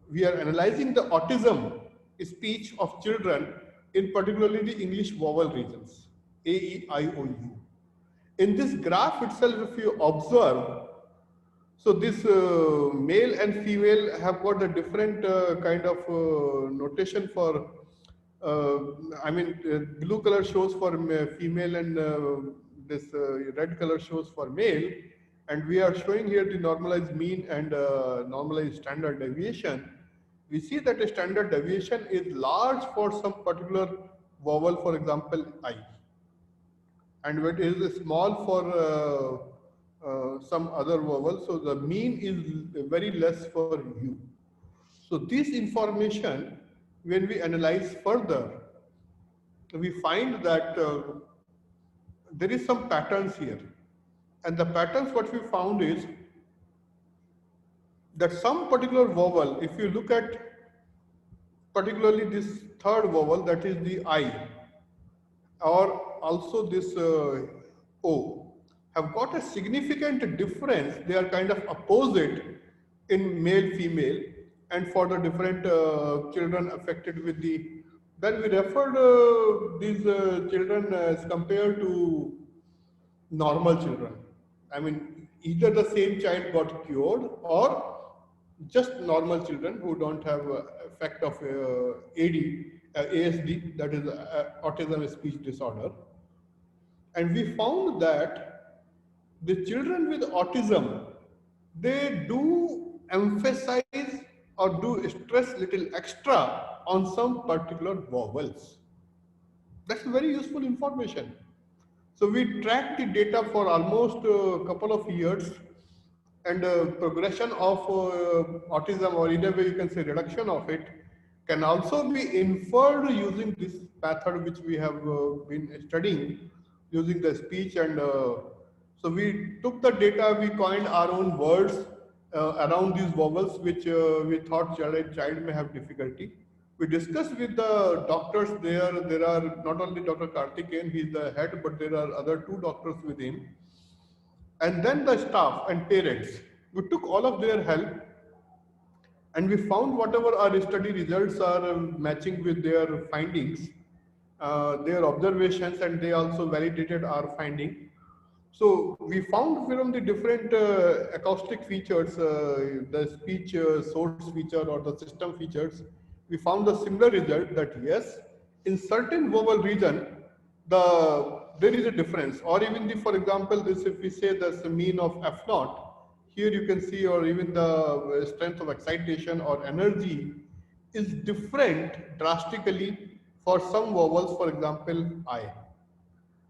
we are analyzing the autism speech of children in particularly the English vowel regions, A, E, I, O, U. In this graph itself, if you observe, so this male and female have got a different kind of notation for, uh, I mean, blue color shows for female and this red color shows for male. And we are showing here the normalized mean and normalized standard deviation. We see that the standard deviation is large for some particular vowel, for example, I, and it is small for some other vowel. So the mean is very less for U. So this information, when we analyze further, we find that there is some patterns here. And the patterns what we found is that some particular vowel, if you look at particularly this third vowel, that is the I, or also this O, have got a significant difference. They are kind of opposite in male, female, and for the different children affected with the. Then we referred these children as compared to normal children. I mean, either the same child got cured or just normal children who don't have effect of ASD, that is autism speech disorder. And we found that the children with autism, they do emphasize or do stress little extra on some particular vowels. That's very useful information. So we tracked the data for almost a couple of years, and progression of autism, or in a way you can say reduction of it, can also be inferred using this method which we have been studying using the speech. And so we took the data, we coined our own words around these vowels which we thought child may have difficulty. We discussed with the doctors there. There are not only Dr. Karthikeyan, he is the head, but there are other two doctors with him. And then the staff and parents. We took all of their help, and we found whatever our study results are matching with their findings, their observations, and they also validated our finding. So we found from the different acoustic features, the speech source feature or the system features, we found a similar result that yes, in certain vowel region, there is a difference. Or even the, for example, this if we say that's the mean of F naught, here you can see, or even the strength of excitation or energy is different drastically for some vowels, for example, I.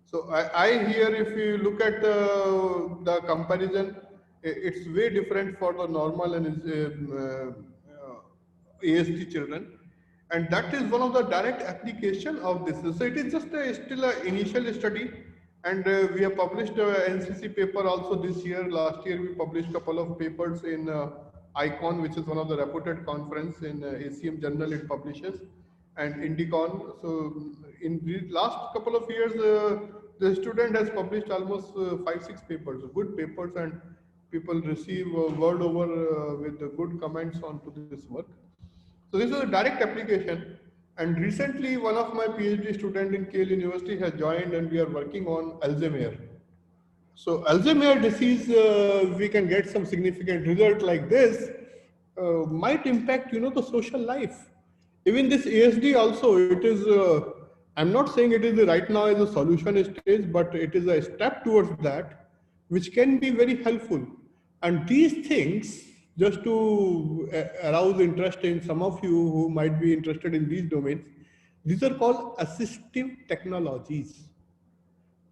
So I here, if you look at the comparison, it's way different for the normal and ASD children, and that is one of the direct application of this. So it is just still an initial study, and we have published NCC paper also this year. Last year we published a couple of papers in ICON, which is one of the reputed conference in ACM journal it publishes, and Indicon. So in the last couple of years, the student has published almost 5-6 papers, good papers, and people receive word over with good comments onto this work. So this is a direct application. And recently, one of my PhD student in Keele University has joined, and we are working on Alzheimer. So Alzheimer disease, we can get some significant result like this, might impact, the social life. Even this ASD also, it is, I'm not saying it is right now as a solution stage, but it is a step towards that, which can be very helpful. And these things, just to arouse interest in some of you who might be interested in these domains, these are called assistive technologies.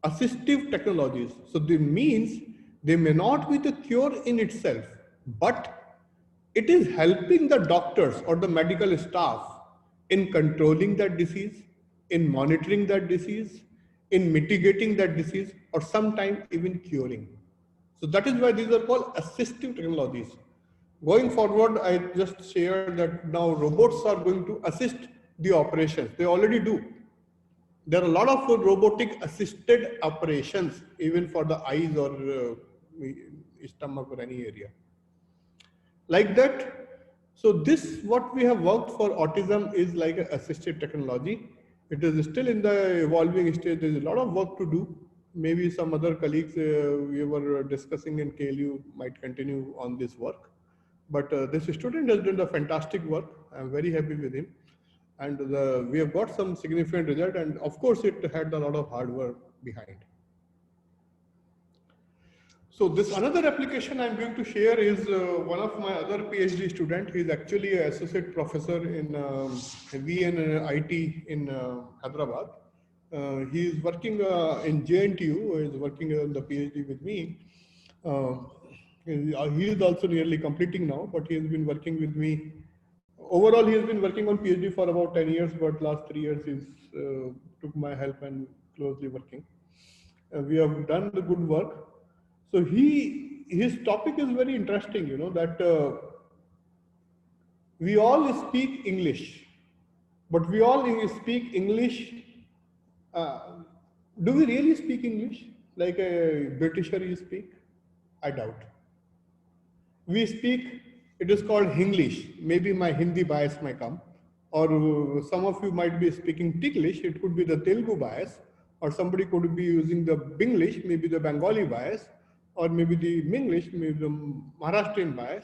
Assistive technologies. So they means they may not be the cure in itself, but it is helping the doctors or the medical staff in controlling that disease, in monitoring that disease, in mitigating that disease, or sometimes even curing. So that is why these are called assistive technologies. Going forward, I just shared that now robots are going to assist the operations. They already do. There are a lot of robotic assisted operations, even for the eyes or stomach or any area. Like that, So this, what we have worked for autism is like an assisted technology. It is still in the evolving stage. There is a lot of work to do. Maybe some other colleagues we were discussing in KLU might continue on this work. But this student has done a fantastic work. I'm very happy with him. And we have got some significant result. And of course, it had a lot of hard work behind. So this another application I'm going to share is one of my other PhD student. He's actually an associate professor in VNIT in Hyderabad. He is working in JNTU. He is working on the PhD with me. He is also nearly completing now, but he has been working with me. Overall, he has been working on PhD for about 10 years, but last 3 years he's took my help and closely working. We have done the good work. So his topic is very interesting, you know, that we all speak English, but we all speak English. Do we really speak English like a Britisher you speak? I doubt. We speak, it is called Hinglish. Maybe my Hindi bias might come. Or some of you might be speaking Tiglish, it could be the Telugu bias. Or somebody could be using the Binglish, maybe the Bengali bias. Or maybe the Minglish, maybe the Maharashtrian bias.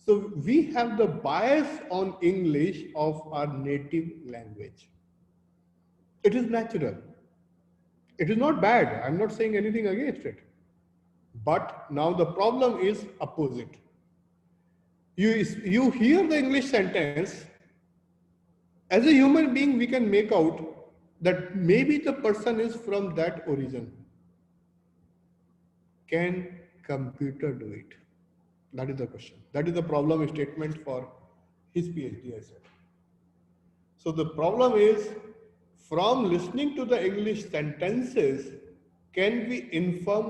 So we have the bias on English of our native language. It is natural. It is not bad. I'm not saying anything against it. But now the problem is opposite. You hear the English sentence, as a human being, we can make out that maybe the person is from that origin. Can computer do it? That is the question. That is the problem statement for his PhD, I said. So the problem is, from listening to the English sentences, can we infer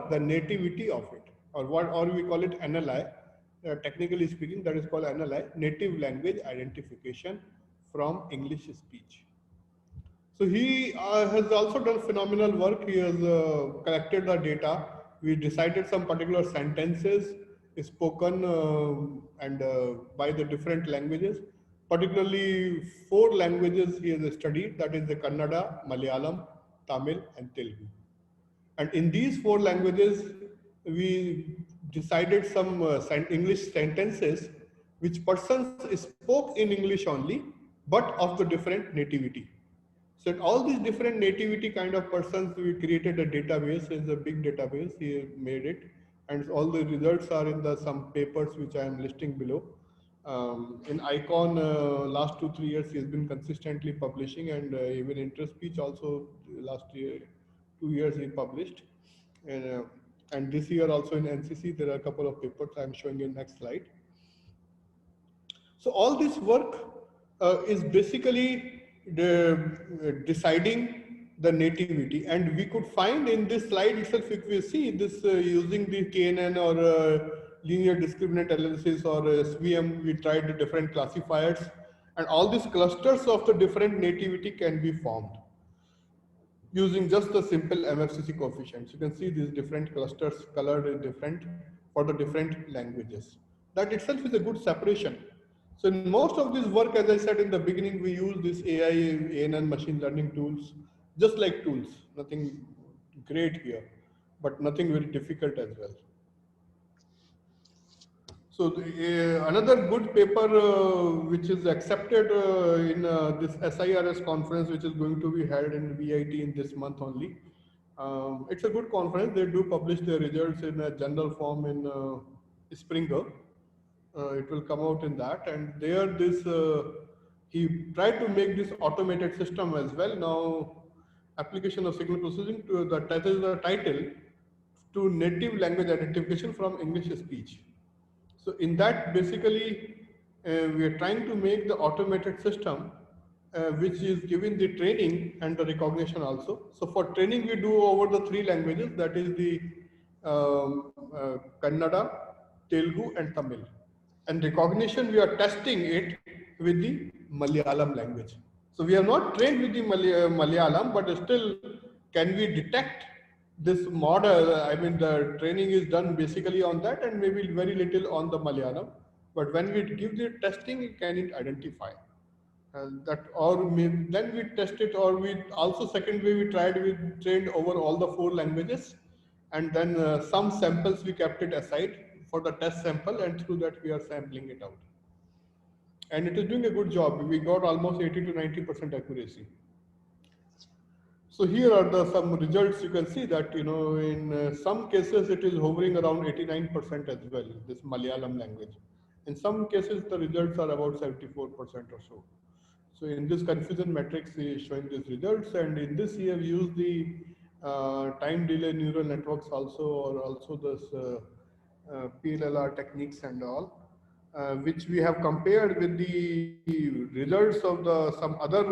the nativity of it, or we call it NLI? Technically speaking, that is called NLI, native language identification from English speech. So he has also done phenomenal work. He has collected the data. We decided some particular sentences spoken by the different languages. Particularly 4 languages he has studied, that is the Kannada, Malayalam, Tamil and Telugu. And in these 4 languages, we decided some English sentences which persons spoke in English only, but of the different nativity. So in all these different nativity kind of persons, we created a database. It's a big database. He made it, and all the results are in some papers which I am listing below. In ICON, last 2-3 years he has been consistently publishing, and even InterSpeech also last year 2 years he published, and this year also in NCC there are a couple of papers I am showing in next slide. So all this work is basically deciding the nativity, and we could find in this slide itself, if we see this using the KNN or linear discriminant analysis or SVM, we tried the different classifiers, and all these clusters of the different nativity can be formed using just the simple MFCC coefficients. You can see these different clusters colored different for the different languages. That itself is a good separation. So in most of this work, as I said in the beginning, we use this AI, ANN machine learning tools, just like tools, nothing great here, but nothing very difficult as well. So another good paper which is accepted in this SIRS conference, which is going to be held in VIT in this month only. It's a good conference. They do publish their results in a journal form in Springer. It will come out in that, and there he tried to make this automated system as well. Now, application of signal processing to the title to native language identification from English speech. So in that, basically, we are trying to make the automated system which is giving the training and the recognition also. So for training, we do over the 3 languages, that is the Kannada, Telugu and Tamil. And recognition, we are testing it with the Malayalam language. So we are not trained with the Malayalam, but still, can we detect this model? I mean, the training is done basically on that, and maybe very little on the Malayalam. But when we give the testing, it can it identify then we test it, or we also second way we trained over all the 4 languages, and then some samples we kept it aside for the test sample, and through that we are sampling it out, and it is doing a good job. We got almost 80 to 90% accuracy. So here are the some results. You can see that in some cases it is hovering around 89% as well, this Malayalam language. In some cases the results are about 74% or so. So in this confusion matrix is showing these results, and in this we have used the time delay neural networks also, or also this PLLR techniques and all, which we have compared with the results of some other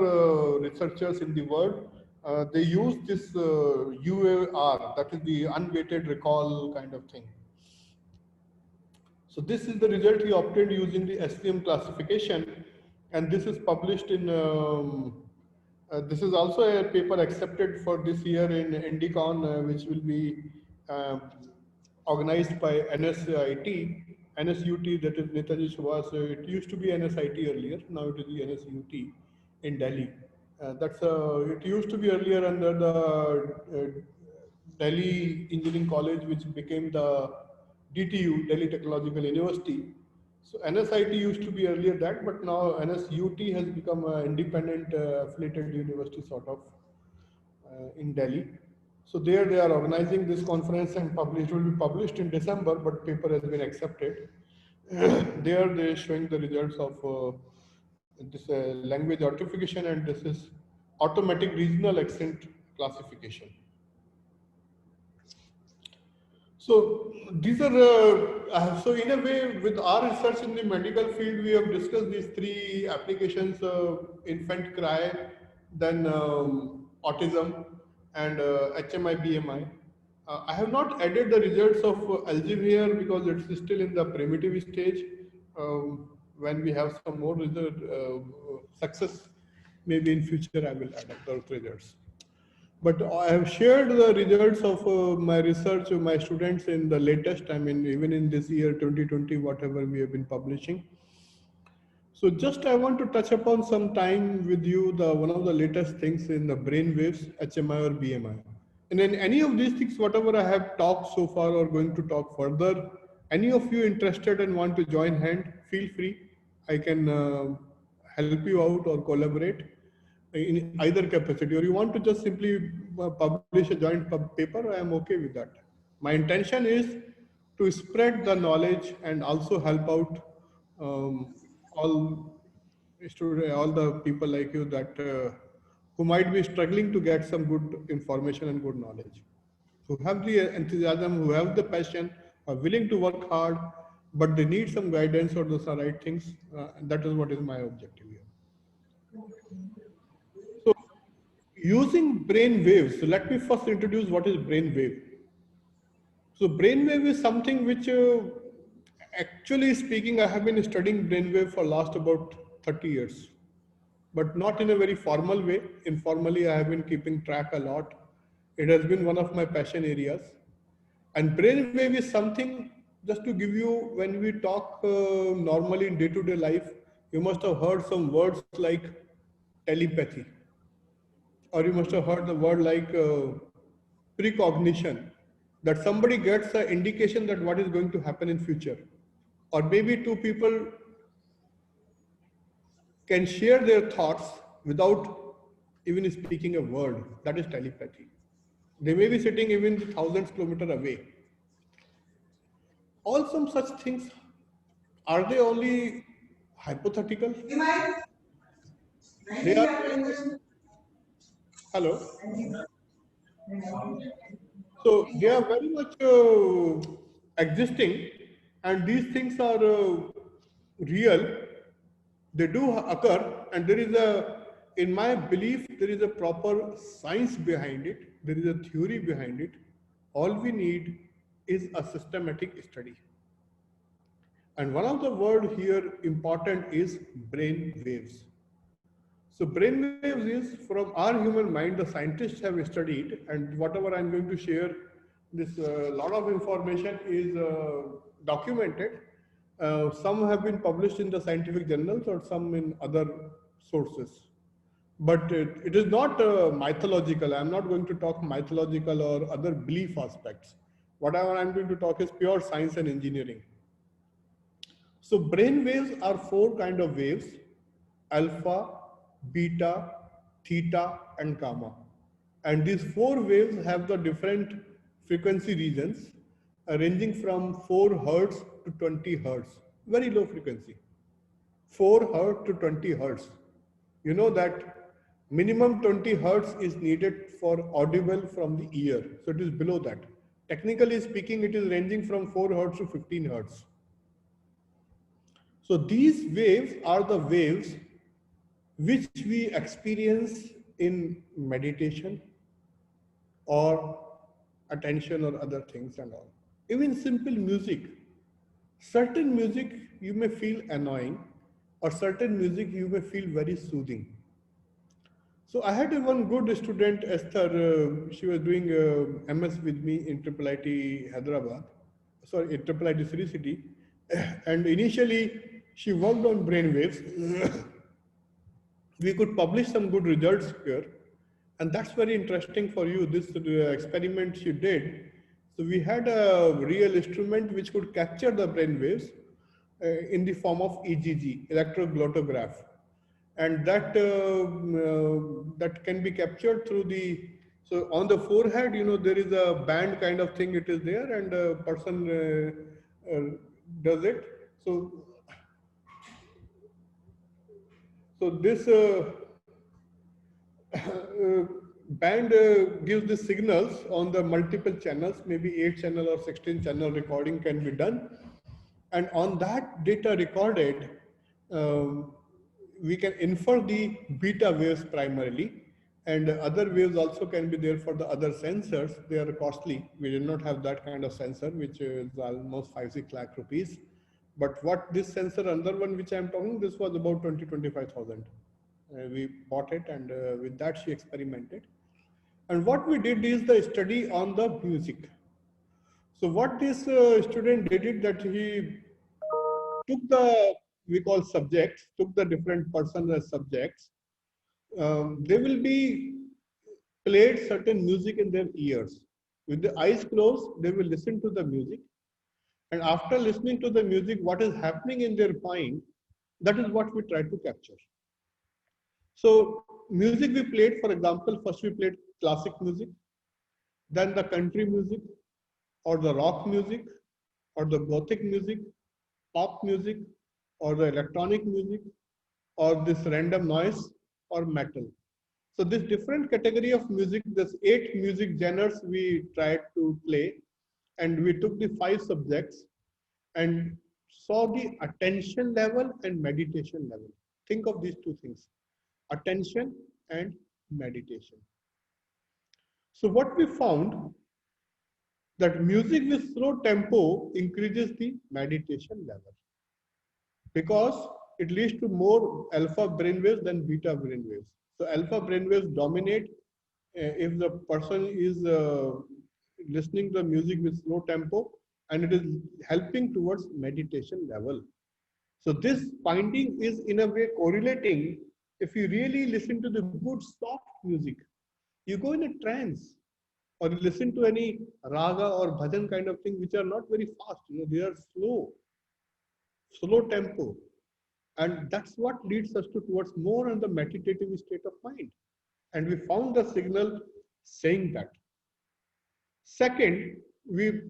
researchers in the world. They use this UAR, that is the unweighted recall kind of thing. So this is the result we obtained using the SVM classification, and this is published in, this is also a paper accepted for this year in Indicon, which will be um, organized by NSIT, NSUT, that is Netaji Subhas. It used to be NSIT earlier, now it is the NSUT in Delhi. It used to be earlier under the Delhi Engineering College, which became the DTU, Delhi Technological University. So NSIT used to be earlier that, but now NSUT has become an independent affiliated university sort of in Delhi. So there they are organizing this conference, and it will be published in December, but paper has been accepted. There they are showing the results of this language authentication, and this is automatic regional accent classification. So these are, so in a way, with our research in the medical field, we have discussed these 3 applications, infant cry, then autism, and HMI, BMI. I have not added the results of Alzheimer because it's still in the primitive stage. When we have some more success, maybe in future I will add up those results. But I have shared the results of my research with my students in the latest, I mean, even in this year 2020, whatever we have been publishing. So just I want to touch upon some time with you, one of the latest things in the brain waves, HMI or BMI. And in any of these things, whatever I have talked so far or going to talk further, any of you interested and want to join hand, feel free. I can help you out or collaborate in either capacity, or you want to just simply publish a joint paper, I am okay with that. My intention is to spread the knowledge and also help out all all the people like you that who might be struggling to get some good information and good knowledge, who have the enthusiasm, who have the passion, are willing to work hard, but they need some guidance or the right things. And that is what is my objective here. So using brain waves, so let me first introduce what is brain wave. So brainwave is something which, actually speaking, I have been studying brainwave for last about 30 years, but not in a very formal way. Informally, I have been keeping track a lot. It has been one of my passion areas. And brainwave is something, just to give you, when we talk normally in day-to-day life, you must have heard some words like telepathy, or you must have heard the word like precognition, that somebody gets an indication that what is going to happen in future, or maybe 2 people can share their thoughts without even speaking a word. That is telepathy. They may be sitting even thousands of kilometers away. All some such things, are they only hypothetical? They are. Hello. So they are very much existing, and these things are real. They do occur, and there is in my belief, there is a proper science behind it. There is a theory behind it. All we need is a systematic study. And one of the word here important is brain waves. So brain waves is from our human mind, the scientists have studied, and whatever I'm going to share, this lot of information is documented. Some have been published in the scientific journals or some in other sources. But it is not mythological. I'm not going to talk mythological or other belief aspects. Whatever I'm going to talk is pure science and engineering. So brain waves are four kind of waves: alpha, beta, theta, and gamma. And these four waves have the different frequency regions ranging from 4 hertz to 20 hertz, very low frequency. 4 hertz to 20 hertz. You know that minimum 20 hertz is needed for audible from the ear. So it is below that. Technically speaking, it is ranging from 4 hertz to 15 hertz. So these waves are the waves which we experience in meditation or attention or other things and all. Even simple music. Certain music you may feel annoying, or certain music you may feel very soothing. So I had one good student, Esther. She was doing MS with me in Triple IT Hyderabad, sorry, in Triple IT Sri City. And initially, she worked on brain waves. We could publish some good results here. And that's very interesting for you, this experiment she did. So we had a real instrument which could capture the brain waves in the form of EGG, electroglottograph. And that can be captured through the, so on the forehead, you know, there is a band kind of thing, it is there, and a person does it. So this band gives the signals on the multiple channels, maybe 8 channel or 16 channel recording can be done. And on that data recorded, we can infer the beta waves primarily, and other waves also can be there for the other sensors. They are costly. We did not have that kind of sensor, which is almost 5-6 lakh rupees. But what this sensor, another one which I am talking, this was about 20-25,000. We bought it, and with that she experimented. And what we did is the study on the music. So what this student did it that he took the, we call subjects, took the different persons as subjects. They will be played certain music in their ears. With the eyes closed, they will listen to the music. And after listening to the music, what is happening in their mind, that is what we try to capture. So music we played, for example, first we played classic music, then the country music, or the rock music, or the gothic music, pop music, or the electronic music, or this random noise, or metal. So this different category of music, this 8 music genres we tried to play, and we took the 5 subjects and saw the attention level and meditation level. Think of these two things, attention and meditation. So what we found, that music with slow tempo increases the meditation level because it leads to more alpha brainwaves than beta brainwaves. So alpha brainwaves dominate if the person is listening to the music with slow tempo, and it is helping towards meditation level. So this finding is in a way correlating. If you really listen to the good soft music, you go in a trance, or you listen to any raga or bhajan kind of thing, which are not very fast, you know, they are slow tempo. And that's what leads us towards more on the meditative state of mind. And we found the signal saying that. Second, we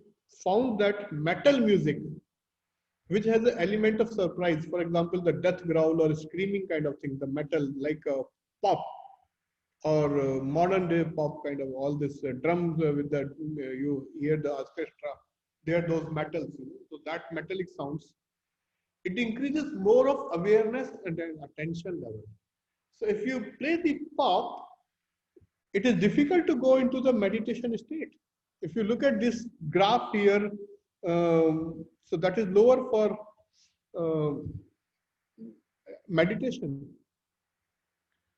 found that metal music, which has an element of surprise, for example, the death growl or screaming kind of thing, the metal like a pop or modern day pop kind of all this drums with the, you hear the orchestra, they are those metals, you know? So that metallic sounds, it increases more of awareness and attention level. So if you play the pop, it is difficult to go into the meditation state. If you look at this graph here, so that is lower for meditation.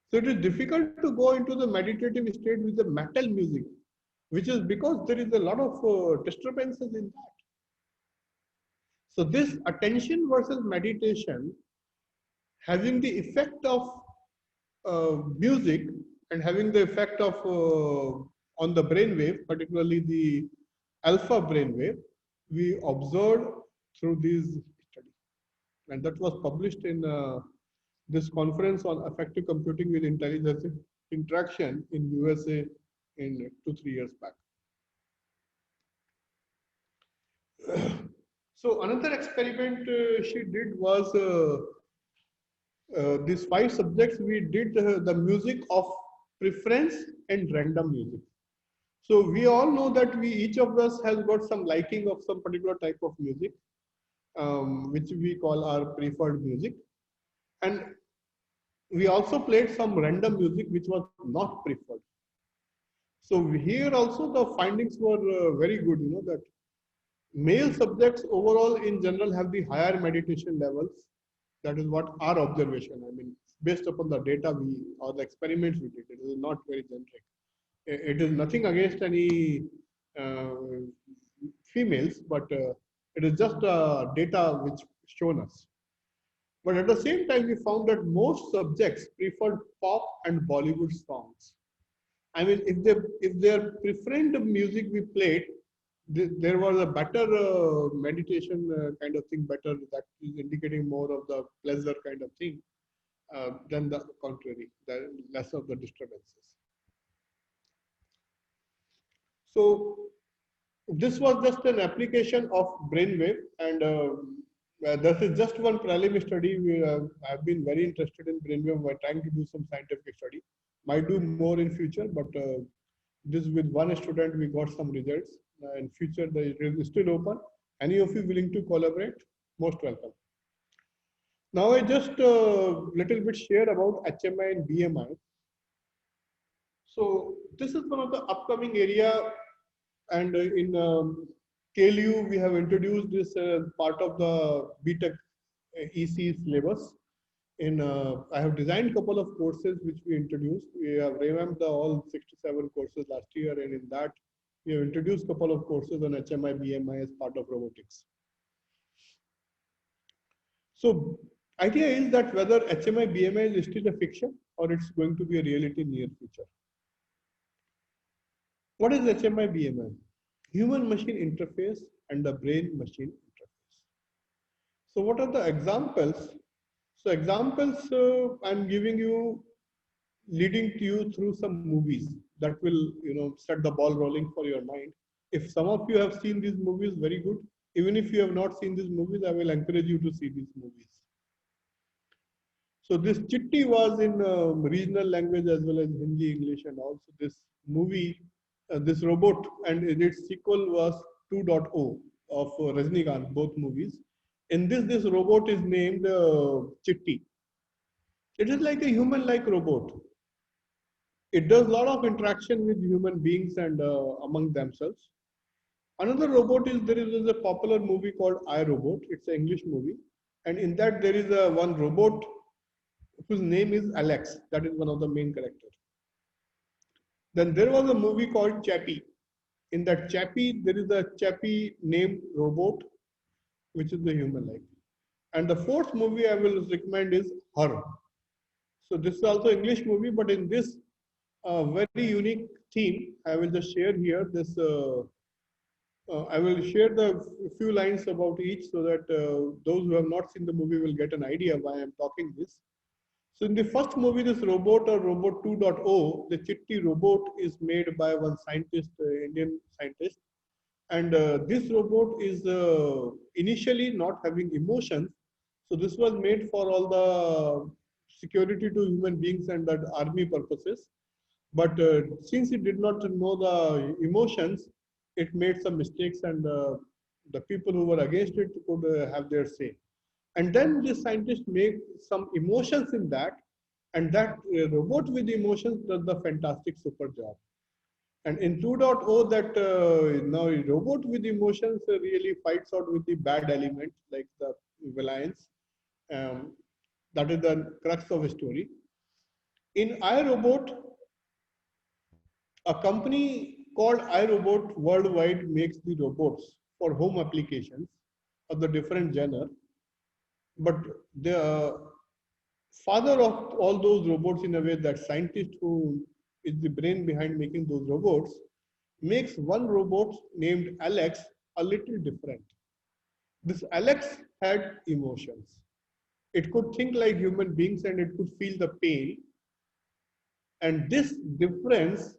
So it is difficult to go into the meditative state with the metal music, which is because there is a lot of disturbances in that. So this attention versus meditation having the effect of music and having the effect of on the brain wave, particularly the alpha brain wave, we observed through these studies. And that was published in this conference on affective computing with intelligence interaction in USA in 2-3 years back. So another experiment she did was these 5 subjects. We did the music of preference and random music. So we all know that we each of us has got some liking of some particular type of music, which we call our preferred music, and we also played some random music which was not preferred. So here also the findings were very good. You know that male subjects overall in general have the higher meditation levels. That is what our observation. I mean, based upon the data we or the experiments we did, it is not very generic. It is nothing against any uh, females, but it is just data which shown us. But at the same time, we found that most subjects preferred pop and Bollywood songs. I mean, if their preferred music we played, there was a better meditation kind of thing, better that is indicating more of the pleasure kind of thing than the contrary, the less of the disturbances. So this was just an application of brainwave, and this is just one prelim study. We have been very interested in brainwave. We're trying to do some scientific study. Might do more in future, but this with one student we got some results. In future, the it is still open. Any of you willing to collaborate? Most welcome. Now I just little bit share about HMI and BMI. So this is one of the upcoming area, and in KLU we have introduced this part of the BTech EC syllabus. In I have designed a couple of courses which we introduced. We have revamped the all 67 courses last year, and in that we have introduced a couple of courses on HMI BMI as part of robotics. So idea is that whether HMI BMI is still a fiction or it's going to be a reality in near future. What is HMI BMI? Human machine interface and the brain machine interface. So what are the examples? So examples I'm giving you, leading to you through some movies that will set the ball rolling for your mind. If some of you have seen these movies, very good. Even if you have not seen these movies, I will encourage you to see these movies. So this Chitti was in regional language as well as Hindi, English, and also this movie, this robot, and its sequel was 2.0 of Rajnikant, both movies. In this robot is named Chitti. It is like a human-like robot. It does a lot of interaction with human beings and among themselves. Another robot is there is a popular movie called I, Robot. It's an English movie, and in that there is a one robot whose name is Alex. That is one of the main characters. Then there was a movie called Chappie. In that Chappie, there is a Chappie named robot, which is the human-like. And the fourth movie I will recommend is Her. So this is also English movie, but in this very unique theme, I will just share here this. I will share the few lines about each so that those who have not seen the movie will get an idea why I'm talking this. So in the first movie, this robot or robot 2.0, the Chitti robot is made by one scientist, Indian scientist. And this robot is initially not having emotions. So this was made for all the security to human beings and that army purposes. But since it did not know the emotions, it made some mistakes, and the people who were against it could have their say. And then the scientists make some emotions in that, and that robot with emotions does the fantastic super job. And in 2.0, that now robot with emotions really fights out with the bad element like the villains. Um, that is the crux of the story. In iRobot, a company called iRobot worldwide makes the robots for home applications. of the different genre. But the father of all those robots, in a way, that scientist who is the brain behind making those robots, makes one robot named Alex a little different. This Alex had emotions. It could think like human beings and it could feel the pain. And this difference,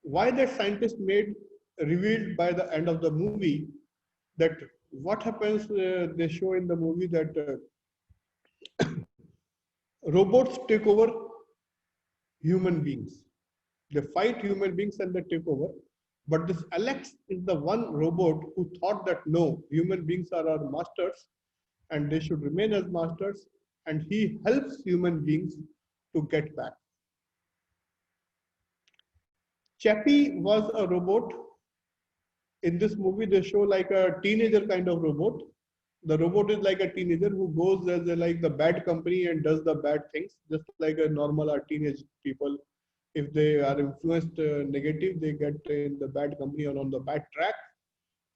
why that scientist made revealed by the end of the movie, that what happens, they show in the movie that robots take over human beings. They fight human beings and they take over. But this Alex is the one robot who thought that no, human beings are our masters and they should remain as masters, and he helps human beings to get back. Chappie was a robot. In this movie, they show like a teenager kind of robot. The robot is like a teenager who goes as like the bad company and does the bad things, just like a normal or teenage people. If they are influenced negative, they get in the bad company or on the bad track,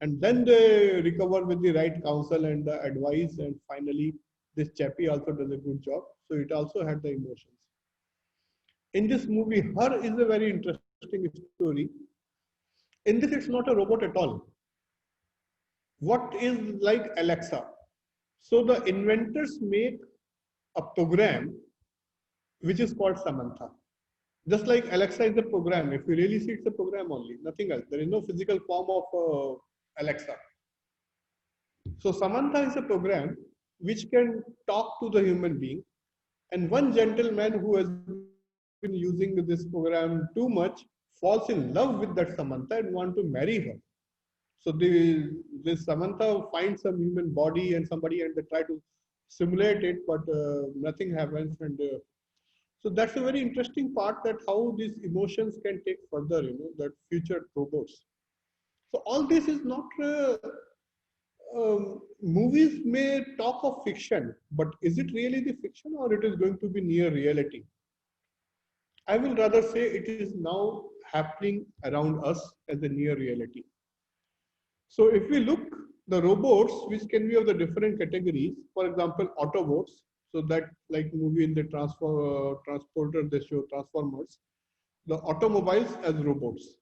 and then they recover with the right counsel and the advice. And finally, this Chappie also does a good job. So it also had the emotions. In this movie, Her is a very interesting story. In this, it's not a robot at all. What is like Alexa? So the inventors make a program which is called Samantha. Just like Alexa is a program, if you really see, it's a program only, nothing else. There is no physical form of Alexa. So Samantha is a program which can talk to the human being. And one gentleman who has been using this program too much falls in love with that Samantha and want to marry her. So this Samantha finds some human body and somebody, and they try to simulate it, but nothing happens. And so that's a very interesting part, that how these emotions can take further, that future robots. So all this is not, movies may talk of fiction, but is it really the fiction or it is going to be near reality? I will rather say it is now happening around us as a near reality. So if we look, the robots, which can be of the different categories, for example, Autobots, so that like movie in the transporter, they show Transformers, the automobiles as robots.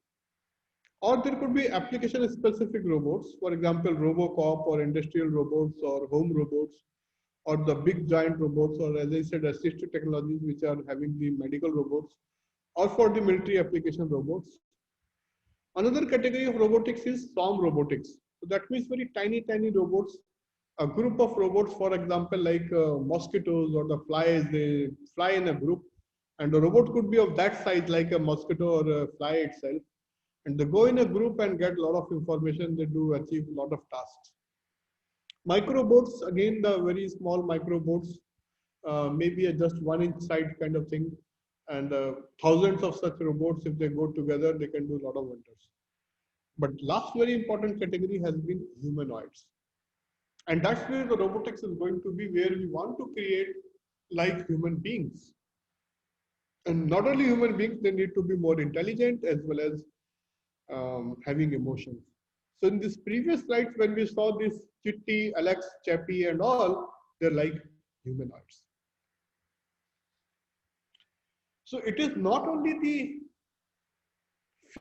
Or there could be application specific robots, for example, Robocop or industrial robots or home robots, or the big giant robots, or as I said, assistive technologies which are having the medical robots, or for the military application robots. Another category of robotics is swarm robotics. So that means very tiny, tiny robots, a group of robots, for example, like mosquitoes or the flies, they fly in a group, and the robot could be of that size, like a mosquito or a fly itself. And they go in a group and get a lot of information, they do achieve a lot of tasks. Microbots, again, the very small microbots, maybe a just 1 inch side kind of thing. And thousands of such robots, if they go together, they can do a lot of wonders. But last very important category has been humanoids. And that's where the robotics is going to be, where we want to create like human beings. And not only human beings, they need to be more intelligent as well as having emotions. So in this previous slides, when we saw this Chitty, Alex, Chappie, and all, they're like humanoids. So it is not only the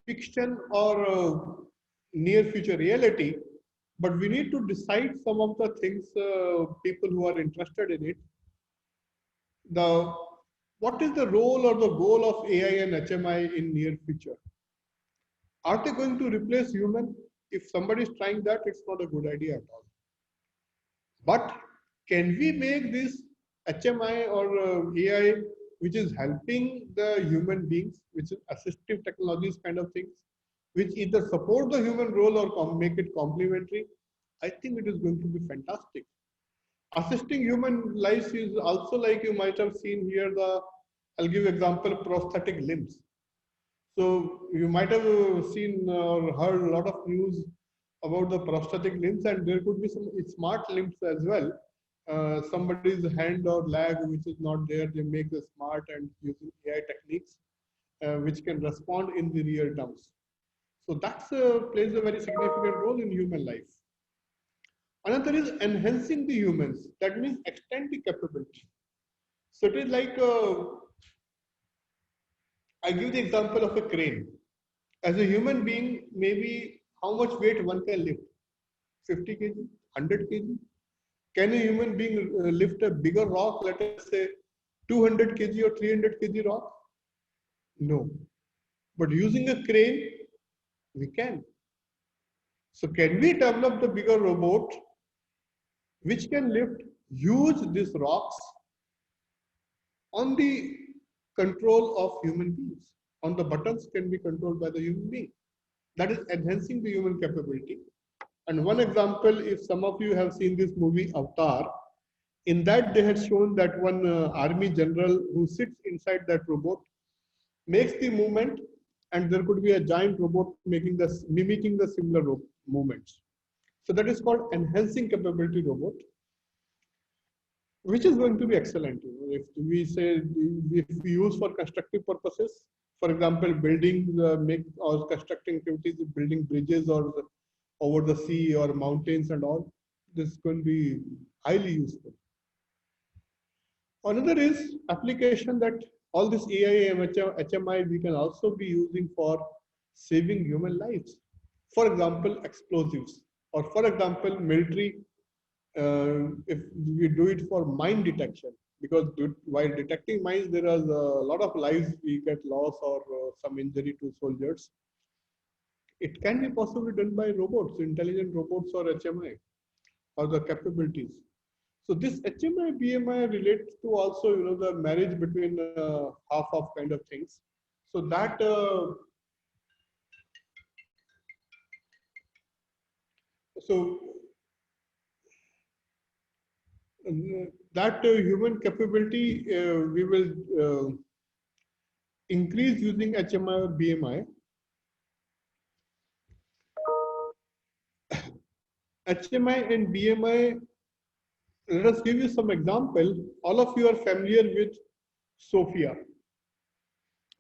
fiction or near future reality, but we need to decide some of the things, people who are interested in it. What is the role or the goal of AI and HMI in near future? Are they going to replace human? If somebody is trying that, it's not a good idea at all. But can we make this HMI or AI, which is helping the human beings, which is assistive technologies kind of things, which either support the human role or make it complementary? I think it is going to be fantastic. Assisting human lives is also, like you might have seen here, I'll give example, prosthetic limbs. So you might have seen or heard a lot of news about the prosthetic limbs, and there could be some smart limbs as well. Somebody's hand or leg which is not there, they make the smart and using AI techniques, which can respond in the real terms. So that plays a very significant role in human life. Another is enhancing the humans. That means extend the capability. So it is like, I give the example of a crane. As a human being, maybe how much weight one can lift? 50 kg, 100 kg? Can a human being lift a bigger rock, let us say 200 kg or 300 kg rock? No. But using a crane, we can. So can we develop the bigger robot which can lift huge these rocks on the control of human beings? On the buttons can be controlled by the human being. That is enhancing the human capability. And one example, if some of you have seen this movie Avatar, in that they had shown that one army general who sits inside that robot makes the movement, and there could be a giant robot making this, mimicking the similar movements. So that is called enhancing capability robot, which is going to be excellent. If we say, if we use for constructive purposes, for example, building, make or constructing activities, building bridges or over the sea or mountains and all, this is going to be highly useful. Another is application that all this AI and HMI we can also be using for saving human lives. For example, explosives, or for example, military. If we do it for mine detection, because while detecting mines, there are a lot of lives we get lost or some injury to soldiers. It can be possibly done by robots, intelligent robots or HMI, or the capabilities. So this HMI, BMI relates to also, the marriage between half of kind of things. So that so that human capability we will increase using HMI or BMI. HMI and BMI, let us give you some example. All of you are familiar with Sophia,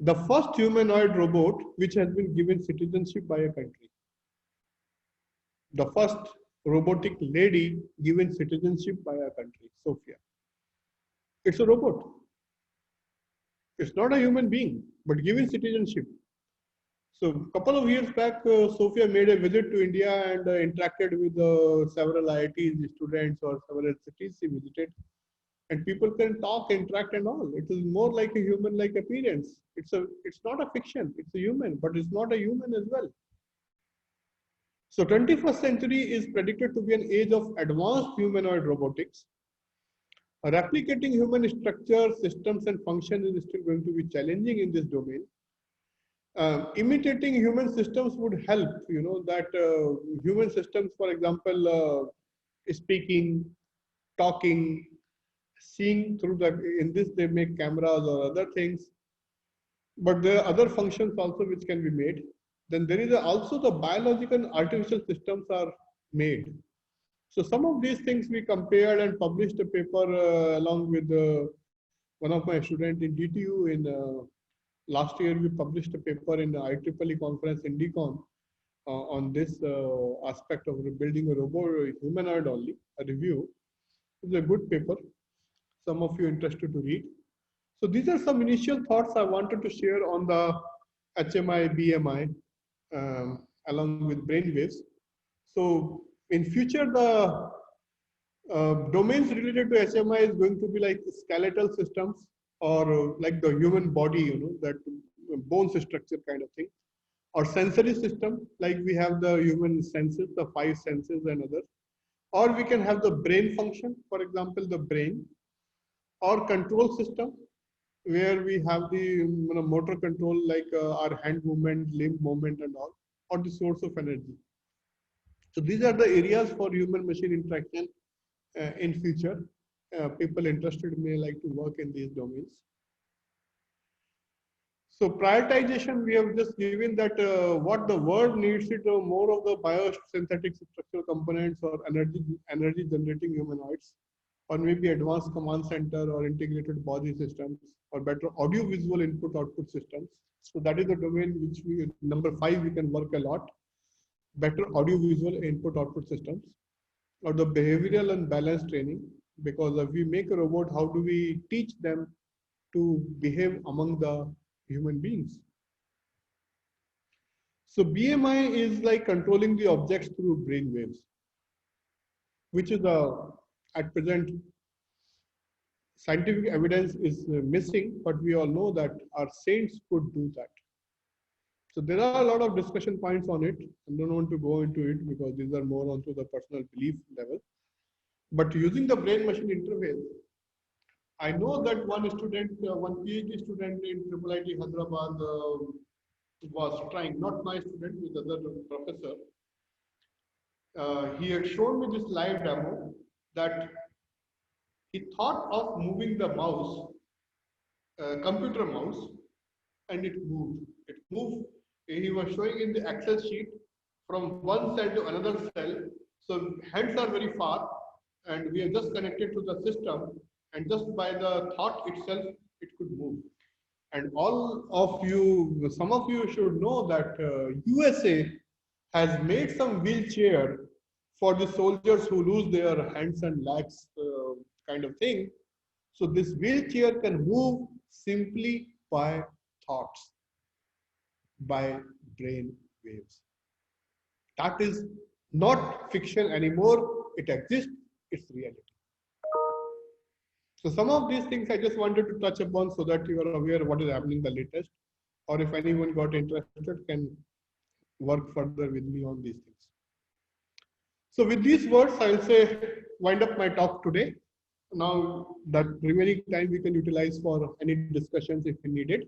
the first humanoid robot which has been given citizenship by a country. The first robotic lady given citizenship by a country, Sophia. It's a robot. It's not a human being, but given citizenship. So a couple of years back, Sophia made a visit to India and interacted with several IITs students or several cities she visited. And people can talk, interact, and all. It is more like a human-like appearance. It's not a fiction. It's a human, but it's not a human as well. So 21st century is predicted to be an age of advanced humanoid robotics. Replicating human structures, systems, and functions is still going to be challenging in this domain. Imitating human systems would help, that human systems, for example, speaking, talking, seeing through in this they make cameras or other things, but there are other functions also which can be made. Then there is also the biological and artificial systems are made. So some of these things we compared and published a paper along with one of my students in DTU in last year. We published a paper in the IEEE conference in DCON on this aspect of building a robot, humanoid only, a review. It's a good paper. Some of you interested to read. So these are some initial thoughts I wanted to share on the HMI, BMI, along with brainwaves. So in future, the domains related to HMI is going to be like skeletal systems or like the human body, that bone structure kind of thing, or sensory system, like we have the human senses, the 5 senses and others, or we can have the brain function, for example, the brain, or control system, where we have the motor control like our hand movement, limb movement and all, or the source of energy. So these are the areas for human machine interaction in future. People interested may like to work in these domains. So prioritization, we have just given that what the world needs it more of the biosynthetic structural components or energy generating humanoids, or maybe advanced command center or integrated body systems, or better audio-visual input-output systems. So that is the domain which we, number 5, we can work a lot. Better audio-visual input-output systems. or the behavioral and balance training, because if we make a robot, how do we teach them to behave among the human beings? So BMI is like controlling the objects through brain waves, which is at present scientific evidence is missing, but we all know that our saints could do that. So there are a lot of discussion points on it. I don't want to go into it because these are more onto the personal belief level. But using the brain machine interface, I know that one student, one PhD student in IIIT Hyderabad was trying, not my student, with other professor. He had shown me this live demo that he thought of moving the mouse, computer mouse, and it moved. It moved. He was showing in the Excel sheet from one cell to another cell. So hands are very far, and we are just connected to the system, and just by the thought itself, it could move. And all of you, some of you should know that USA has made some wheelchair for the soldiers who lose their hands and legs, kind of thing. So this wheelchair can move simply by thoughts, by brain waves. That is not fiction anymore. It exists. It's reality. So some of these things I just wanted to touch upon so that you are aware of what is happening the latest, or if anyone got interested can work further with me on these things. So with these words, I'll say wind up my talk today. Now that remaining time we can utilize for any discussions if we need it.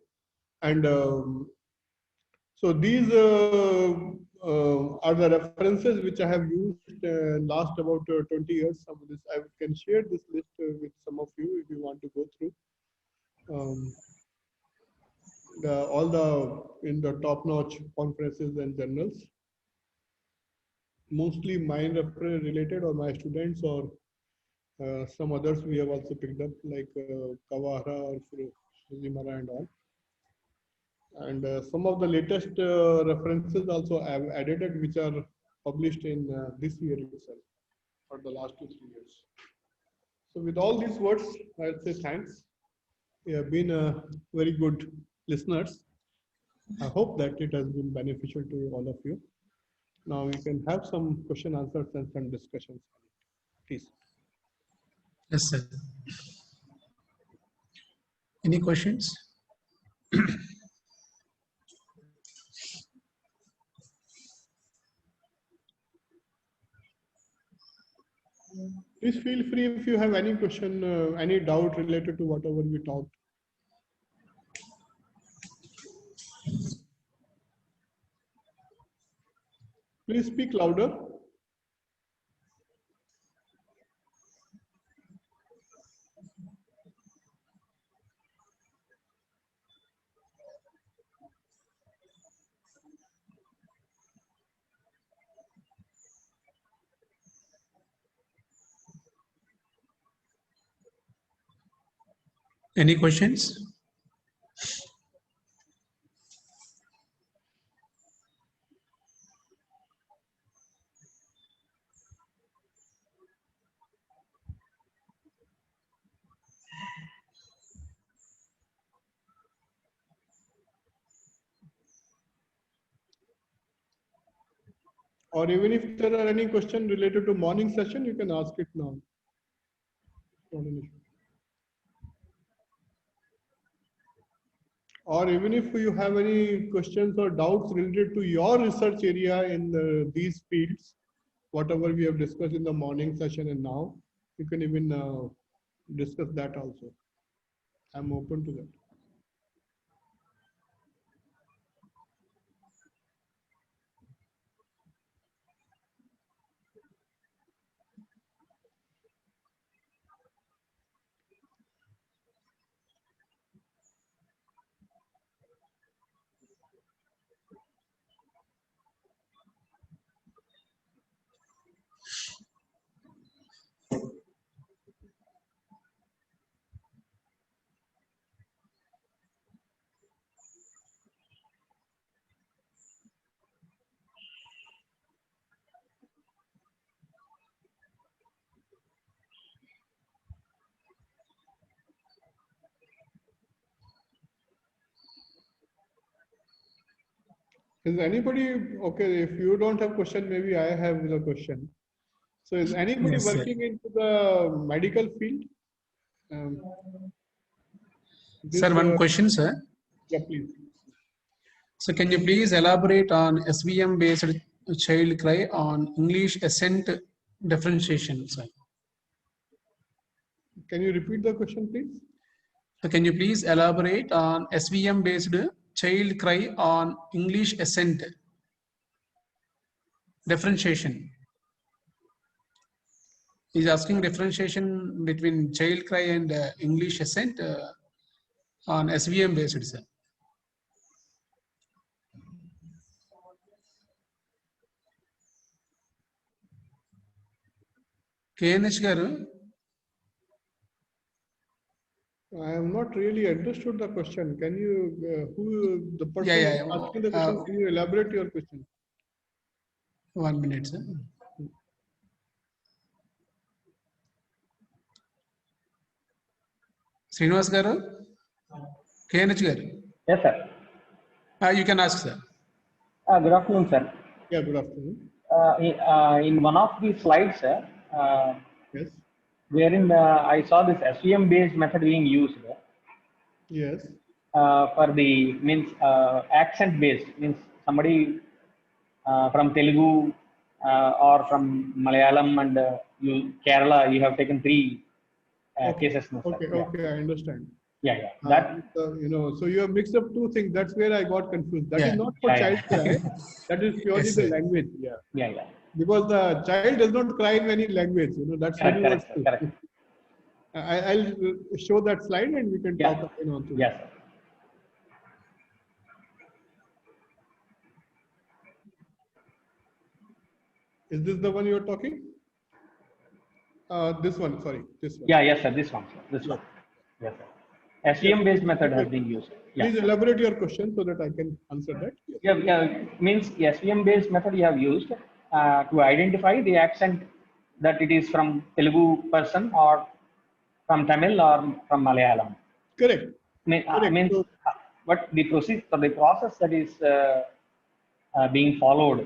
And so these are the references which I have used last about 20 years. Some of this I can share this list with some of you if you want to go through. All the in the top-notch conferences and journals, mostly mine related or my students or some others we have also picked up like Kawahara or Fujimura and all. And some of the latest references also I have added which are published in this year itself or the last 2-3 years. So with all these words, I'll say thanks. You have been very good listeners. I hope that it has been beneficial to all of you. Now we can have some question answers and some discussions. Please. Yes, sir. Any questions? Please feel free if you have any question, any doubt related to whatever we talked. Please speak louder. Any questions? Or even if there are any question related to morning session, you can ask it now. Not an issue. Or even if you have any questions or doubts related to your research area in these fields, whatever we have discussed in the morning session and now, you can even discuss that also. I'm open to that. Is anybody, okay, if you don't have question, maybe I have the question. So is anybody Yes, sir. working into the medical field? Sir, one question, sir. Yeah, please. So can you please elaborate on SVM based child cry on English accent differentiation, sir? Can you repeat the question, please? So can you please elaborate on SVM based child cry on English accent differentiation? He's asking differentiation between child cry and English accent on SVM based, sir. KNH garu, I have not really understood the question. Can you, who the person Yeah. asking the question, can you elaborate your question? 1 minute, sir. Srinivas garu, KNH garu. Yes, sir. You can ask, sir. Good afternoon, sir. Yeah, good afternoon. In one of the slides, sir, Yes. wherein I saw this SVM based method being used Yes. for the means accent based, means somebody from Telugu or from Malayalam and Kerala, you have taken three cases. No, sir. Okay, Yeah. okay, I understand. Yeah. That You know, so you have mixed up two things. That's where I got confused. That is Yeah. not for Yeah, child yeah. cry. That is purely Yes, the sir. language. Yeah. yeah. Because the child does not cry in any language. You know, that's Correct, universal. correct. I'll show that slide and we can Yeah. talk again on to Yes, that. sir. Is this the one you're talking? This one, sorry, this one. Yeah, yes, sir. This one, sir. This one. Yes, sir. SVM based method has been used. Yeah. Please elaborate your question so that I can answer that. Yes. Yeah, means SVM based method you have used to identify the accent that it is from Telugu person or from Tamil or from Malayalam. Correct. Means So, what the process that is being followed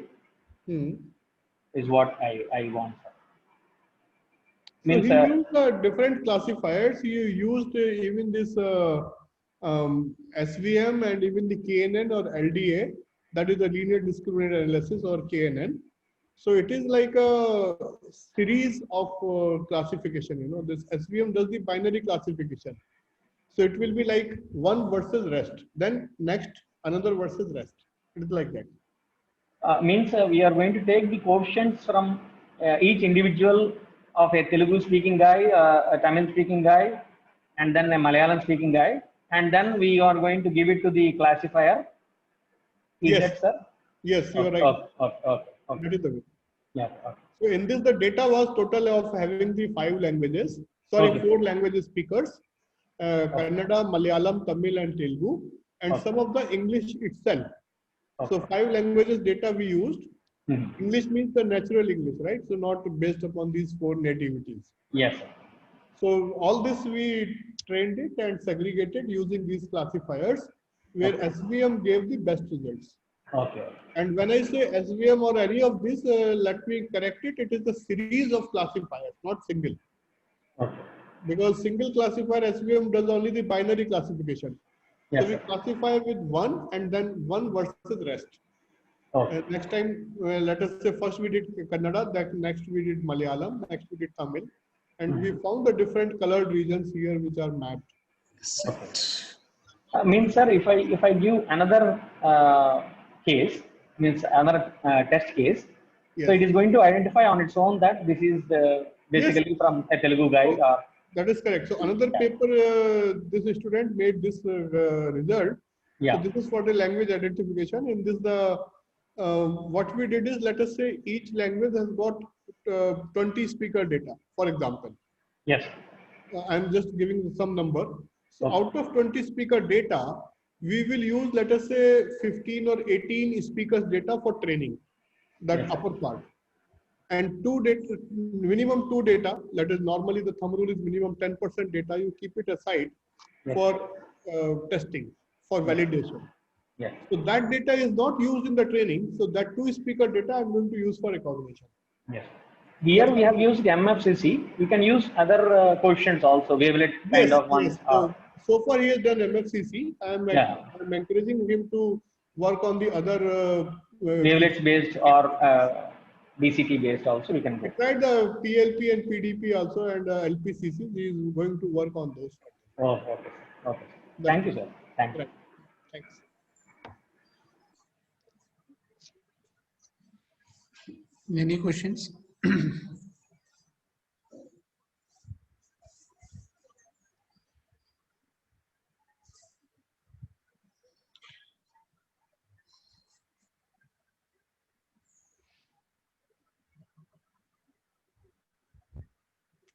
hmm. is what I want. So Means he used different classifiers. He used even this SVM and even the KNN or LDA, that is the linear discriminant analysis, or KNN. So it is like a series of classification. You know, this SVM does the binary classification. So it will be like one versus rest, then next another versus rest. It is like that. means we are going to take the coefficients from each individual of a Telugu speaking guy, a Tamil speaking guy, and then a Malayalam speaking guy, and then we are going to give it to the classifier. Is Yes. that, sir? Yes, you are Okay, right. okay. That is the way. Yeah. Okay. So in this, the data was total of having the 5 languages. Sorry, Okay. 4 languages speakers: Kannada, Malayalam, Tamil, and Telugu, and Okay. some of the English itself. Okay. So 5 languages data we used. Mhm. English means the natural English, right? So not based upon these 4 nativities. Yes, sir. So all this we trained it and segregated using these classifiers, where Okay. SVM gave the best results. Okay. And when I say SVM or any of this, let me correct it. It is a series of classifiers, not single. Okay. Because single classifier SVM does only the binary classification. Yes, So we sir. classify with one and then one versus rest. Okay. Next time, let us say first we did Kannada, that next we did Malayalam, next we did Tamil, and we found the different colored regions here which are mapped. Means, sir, if I give another case, means another test case, Yes. so it is going to identify on its own that this is basically from a Telugu guy. Oh, that is correct. So another paper, this student made this result. Yeah. So this is for the language identification. In this, what we did is, let us say each language has got 20 speaker data, for example. Yes. I'm just giving some number. So Okay. out of 20 speaker data, we will use, let us say 15 or 18 speakers data for training, that Yes. upper part. And minimum 2 data, that is normally the thumb rule is minimum 10% data, you keep it aside Yes. for testing, for validation. Yes. So that data is not used in the training. So that two speaker data I'm going to use for recognition. Yes. Here we have used MFCC. We can use other questions also, wavelet kind Yes, of one. yes. So far he has done MFCC. I'm encouraging him to work on the other. Wavelets based or DCT based also we can go. He tried the PLP and PDP also and LPCC. He is going to work on those. Oh, okay. Okay. Thank you, sir. Thank you. Right. Thanks. Any questions?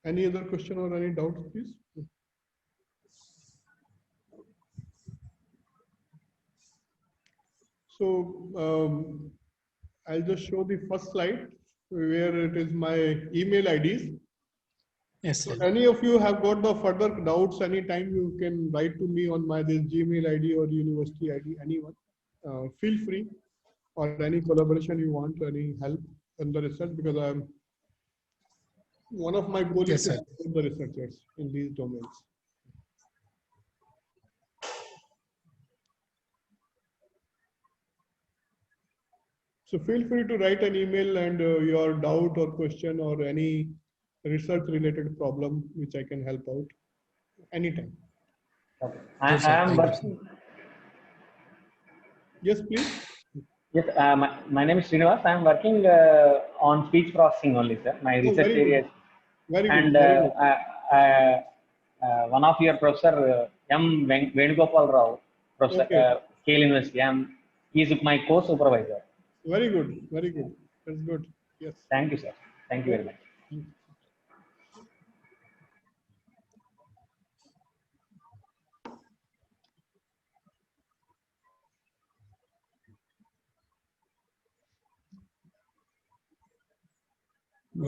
Any other question or any doubts, please? So I'll just show the first slide where it is my email IDs. Yes, So sir. any of you have got the further doubts, anytime you can write to me on my this Gmail ID or university ID, anyone. Feel free, or any collaboration you want, any help in the research, because I'm one of my goals Yes, is to sir. support the researchers in these domains. So feel free to write an email and your doubt or question or any research related problem which I can help out anytime. Okay. Yes, sir. I am Thank you, working. Yes, please. Yes, my name is Srinivas. I am working on speech processing only, sir. My Oh, research very good. area is, Very good. and Very good. one of your professor M. Venugopal Rao, Professor Okay. Scale University. He is my co-supervisor. Very good. Very good. That's good. Yes. Thank you, sir. Thank you very much.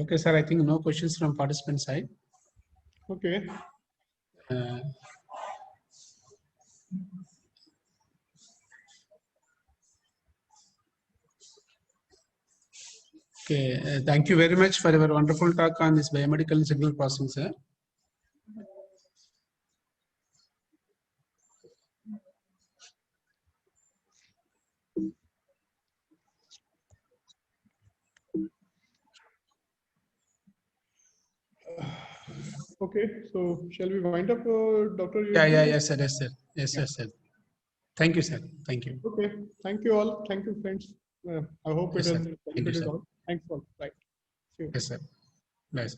Okay, sir. I think no questions from participant side. Okay. Okay. Thank you very much for your wonderful talk on this biomedical signal processing, sir. Okay. So shall we wind up, Dr. Yeah, Yudhishthir? yes, sir. Yes, sir. Yes, yes, sir. Thank you, sir. Thank you. Okay. Thank you all. Thank you, friends. I hope Yes, it sir. has Thank you, benefited sir. all. Thanks all. Right. See you. Yes, sir. Bye, sir.